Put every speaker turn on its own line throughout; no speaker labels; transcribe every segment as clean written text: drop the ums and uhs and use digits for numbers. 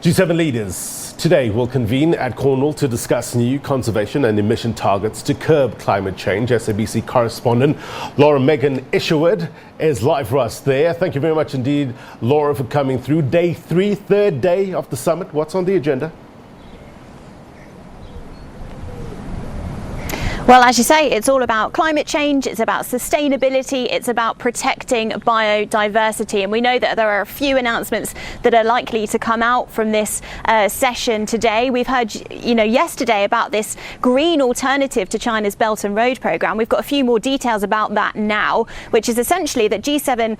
G7 leaders today will convene at Cornwall to discuss new conservation and emission targets to curb climate change. SABC correspondent Laura Makin-Isherwood is live for us there. Thank you very much indeed, Laura, for coming through. Day 3, third day of the summit. What's on the agenda?
Well, as you say, it's all about climate change, it's about sustainability, it's about protecting biodiversity. And we know that there are a few announcements that are likely to come out from this session today. We've heard, yesterday about this green alternative to China's Belt and Road programme. We've got a few more details about that now, which is essentially that G7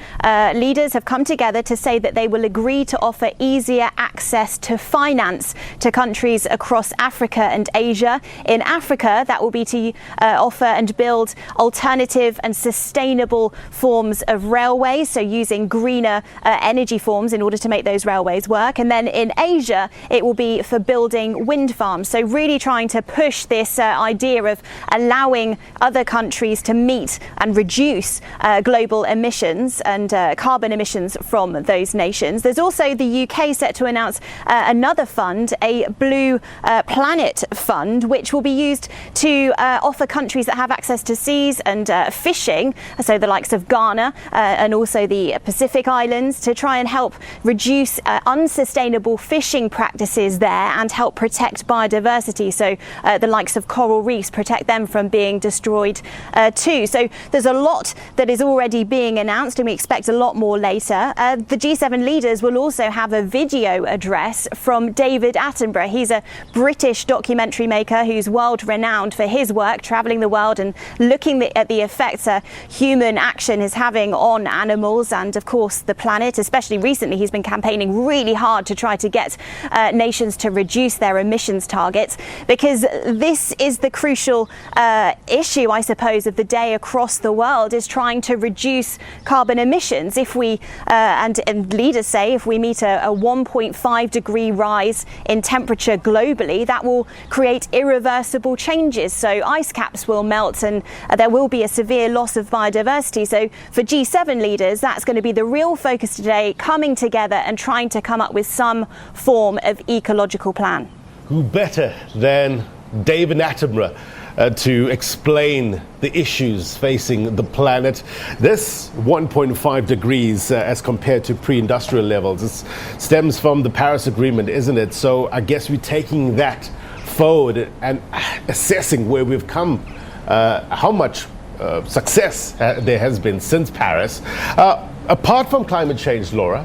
leaders have come together to say that they will agree to offer easier access to finance to countries across Africa and Asia. In Africa, that will be to offer and build alternative and sustainable forms of railways, so using greener energy forms in order to make those railways work. And then in Asia, it will be for building wind farms. So really trying to push this idea of allowing other countries to meet and reduce global emissions and carbon emissions from those nations. There's also the UK set to announce another fund, a Blue Planet Fund, which will be used to offer countries that have access to seas and fishing, so the likes of Ghana and also the Pacific Islands, to try and help reduce unsustainable fishing practices there and help protect biodiversity, so the likes of coral reefs, protect them from being destroyed too. So there's a lot that is already being announced, and we expect a lot more later. The G7 leaders will also have a video address from David Attenborough. He's a British documentary maker who's world renowned for his work travelling the world and looking at the effects human action is having on animals and, of course, the planet. Especially recently, he's been campaigning really hard to try to get nations to reduce their emissions targets, because this is the crucial issue, I suppose, of the day across the world, is trying to reduce carbon emissions. If we, and leaders say, if we meet a 1.5 degree rise in temperature globally, that will create irreversible changes. So ice caps will melt and there will be a severe loss of biodiversity. So for G7 leaders, that's going to be the real focus today, coming together and trying to come up with some form of ecological plan.
Who better than David Attenborough to explain the issues facing the planet? This 1.5 degrees as compared to pre-industrial levels, this stems from the Paris Agreement, isn't it? So I guess we're taking that forward and assessing where we've come, how much success there has been since Paris. Apart from climate change, Laura,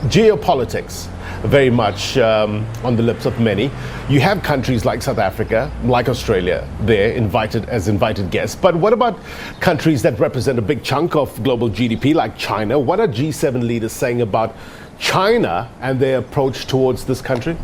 geopolitics very much on the lips of many. You have countries like South Africa, like Australia, there invited guests. But what about countries that represent a big chunk of global GDP, like China? What are G7 leaders saying about China and their approach towards this country?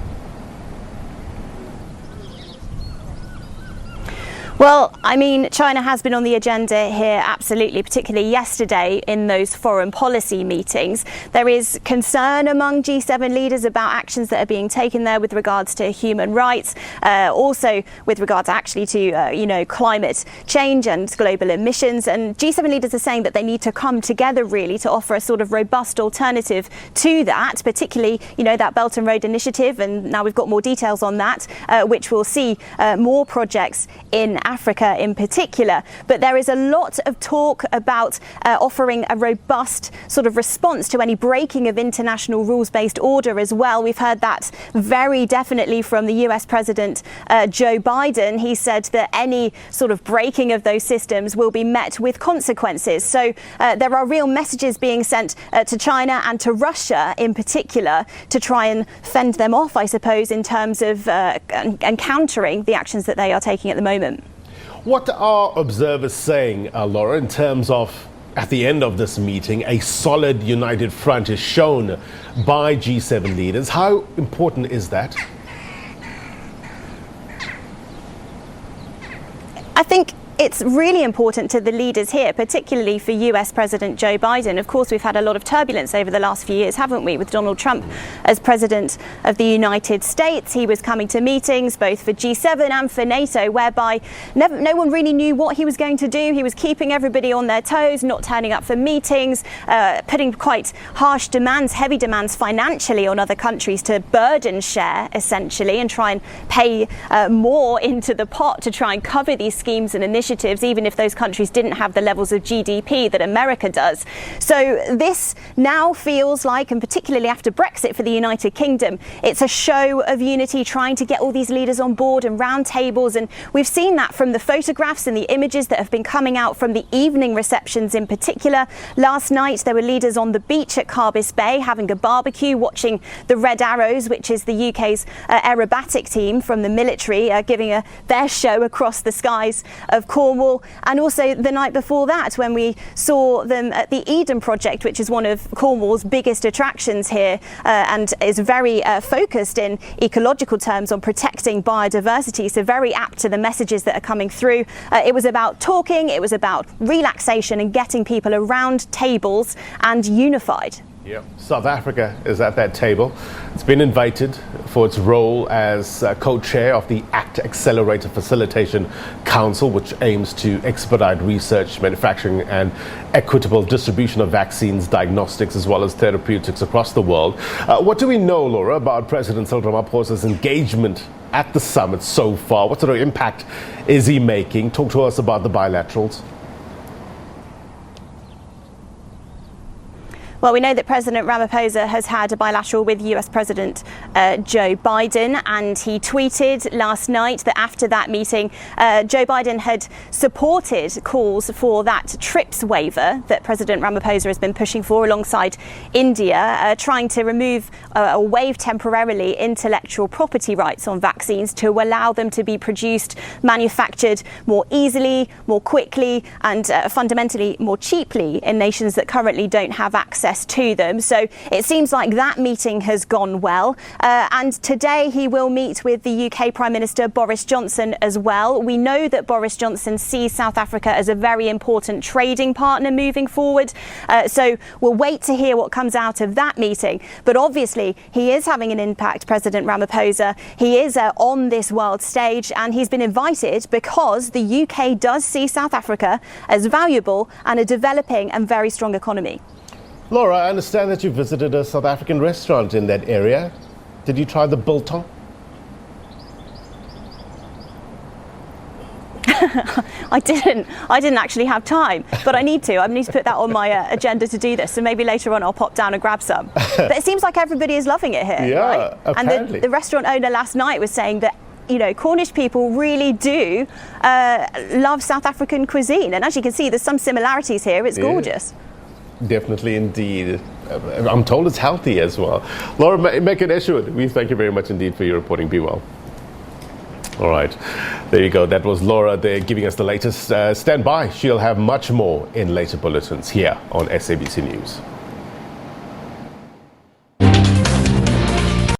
Well, I mean, China has been on the agenda here, absolutely, particularly yesterday in those foreign policy meetings. There is concern among G7 leaders about actions that are being taken there with regards to human rights, also with regards actually to, climate change and global emissions. And G7 leaders are saying that they need to come together really to offer a sort of robust alternative to that, particularly, that Belt and Road Initiative. And now we've got more details on that, which will see more projects in Africa in particular. But there is a lot of talk about offering a robust sort of response to any breaking of international rules-based order as well. We've heard that very definitely from the US President Joe Biden. He said that any sort of breaking of those systems will be met with consequences. So there are real messages being sent to China and to Russia in particular to try and fend them off, I suppose, in terms of and countering the actions that they are taking at the moment.
What are observers saying, Laura, in terms of, at the end of this meeting, a solid united front is shown by G7 leaders? How important is that?
I think it's really important to the leaders here, particularly for US President Joe Biden. Of course, we've had a lot of turbulence over the last few years, haven't we, with Donald Trump as President of the United States. He was coming to meetings both for G7 and for NATO, whereby no one really knew what he was going to do. He was keeping everybody on their toes, not turning up for meetings, putting quite harsh demands, heavy demands financially on other countries to burden share, essentially, and try and pay more into the pot to try and cover these schemes and initiatives, even if those countries didn't have the levels of GDP that America does. So this now feels like, and particularly after Brexit for the United Kingdom, it's a show of unity, trying to get all these leaders on board and round tables. And we've seen that from the photographs and the images that have been coming out from the evening receptions in particular. Last night, there were leaders on the beach at Carbis Bay having a barbecue, watching the Red Arrows, which is the UK's aerobatic team from the military, giving their show across the skies of Cornwall. And also the night before that, when we saw them at the Eden Project, which is one of Cornwall's biggest attractions here and is very focused in ecological terms on protecting biodiversity, so very apt to the messages that are coming through. It was about talking, it was about relaxation and getting people around tables and unified.
Yeah. South Africa is at that table. It's been invited for its role as co-chair of the ACT Accelerator Facilitation Council, which aims to expedite research, manufacturing and equitable distribution of vaccines, diagnostics as well as therapeutics across the world. What do we know, Laura, about President Cyril Ramaphosa's engagement at the summit so far? What sort of impact is he making? Talk to us about the bilaterals.
Well, we know that President Ramaphosa has had a bilateral with US President Joe Biden, and he tweeted last night that after that meeting, Joe Biden had supported calls for that TRIPS waiver that President Ramaphosa has been pushing for alongside India, trying to remove or waive temporarily intellectual property rights on vaccines to allow them to be produced, manufactured more easily, more quickly, and fundamentally more cheaply in nations that currently don't have access to them. So it seems like that meeting has gone well. And today he will meet with the UK Prime Minister Boris Johnson as well. We know that Boris Johnson sees South Africa as a very important trading partner moving forward. So we'll wait to hear what comes out of that meeting. But obviously he is having an impact, President Ramaphosa. He is on this world stage, and he's been invited because the UK does see South Africa as valuable and a developing and very strong economy.
Laura, I understand that you visited a South African restaurant in that area. Did you try the biltong?
I didn't actually have time, but I need to. I need to put that on my agenda to do this. So maybe later on I'll pop down and grab some. But it seems like everybody is loving it here,
yeah,
right?
Apparently.
And the restaurant owner last night was saying that, you know, Cornish people really do love South African cuisine. And as you can see, there's some similarities here. It's gorgeous.
Yeah. Definitely indeed. I'm told it's healthy as well. Laura Makin-Isherwood, we thank you very much indeed for your reporting. Be well. All right. There you go. That was Laura there giving us the latest. Stand by. She'll have much more in later bulletins here on SABC News.